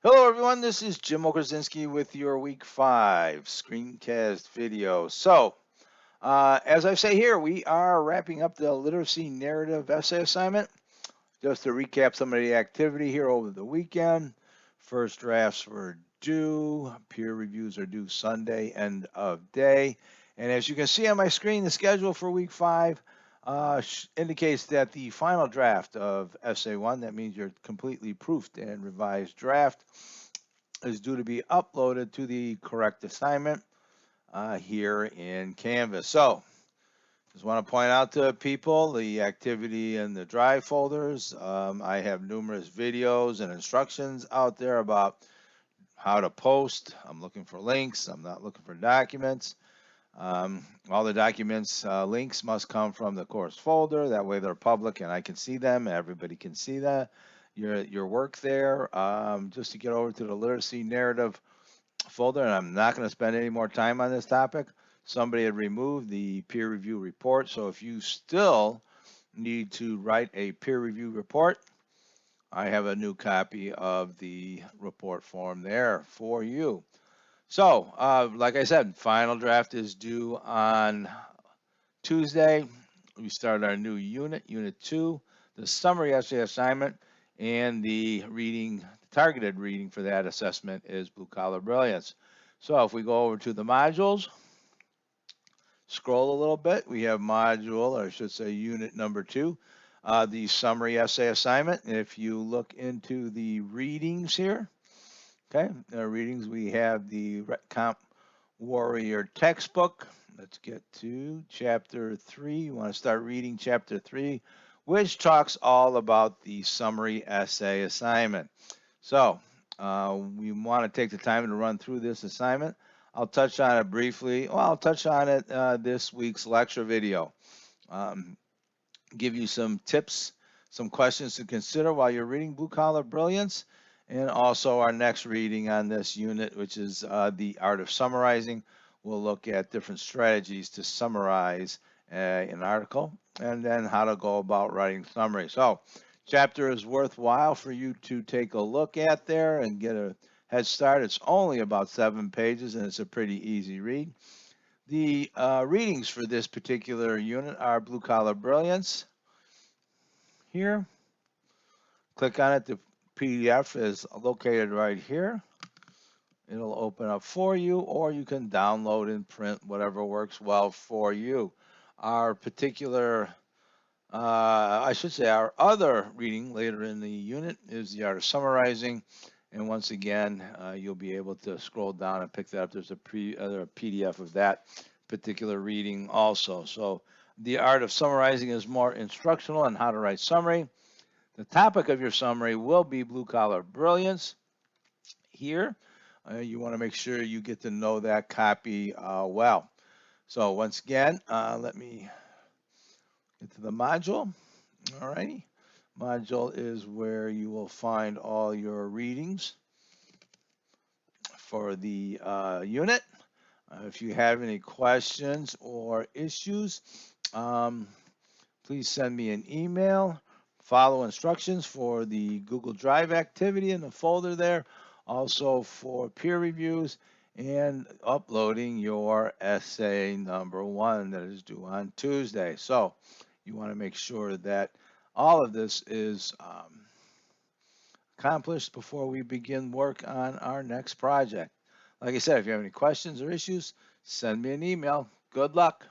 Hello, everyone. This is Jim Okerzinski with your Week 5 Screencast video. As I say here, we are wrapping up the literacy narrative essay assignment. Just to recap some of the activity here over the weekend, first drafts were due, peer reviews are due Sunday, end of day. And as you can see on my screen, the schedule for Week 5 indicates that the final draft of Essay 1, that means your completely proofed and revised draft, is due to be uploaded to the correct assignment here in Canvas. So just want to point out to people the activity in the drive folders. I have numerous videos and instructions out there about how to post. I'm looking for links. I'm not looking for documents. All the documents links must come from the course folder. That way they're public and I can see them. Everybody can see that your work there. Just to get over to the literacy narrative folder, and I'm not going to spend any more time on this topic. Somebody had removed the peer review report, so if you still need to write a peer review report, I have a new copy of the report form there for you. So, like I said, final draft is due on Tuesday. We start our new unit, Unit 2, the summary essay assignment, and the targeted reading for that assessment is Blue Collar Brilliance. So if we go over to the modules, scroll a little bit, we have module, or I should say unit number 2, the summary essay assignment. If you look into the readings here, okay, readings, we have the Comp Warrior textbook. Let's get to chapter 3. You want to start reading chapter 3, which talks all about the summary essay assignment. So we want to take the time to run through this assignment. I'll touch on it briefly. Well, I'll touch on it this week's lecture video. Give you some tips, some questions to consider while you're reading Blue Collar Brilliance, and also our next reading on this unit, which is the art of summarizing. We'll look at different strategies to summarize an article and then how to go about writing summary. So chapter is worthwhile for you to take a look at there and get a head start. It's only about 7 pages and it's a pretty easy read. The readings for this particular unit are Blue Collar Brilliance. Here, click on it. The PDF is located right here. It'll open up for you, or you can download and print, whatever works well for you. Our particular, I should say, our other reading later in the unit is the art of summarizing. And once again, you'll be able to scroll down and pick that up. There's a PDF of that particular reading also. So the art of summarizing is more instructional on how to write summary. The topic of your summary will be Blue Collar Brilliance. Here, you want to make sure you get to know that copy well. So once again, let me get to the module. All righty. Module is where you will find all your readings for the unit. If you have any questions or issues, please send me an email. Follow instructions for the Google Drive activity in the folder there. Also for peer reviews and uploading your essay number 1 that is due on Tuesday. So you want to make sure that all of this is accomplished before we begin work on our next project. Like I said, if you have any questions or issues, send me an email. Good luck.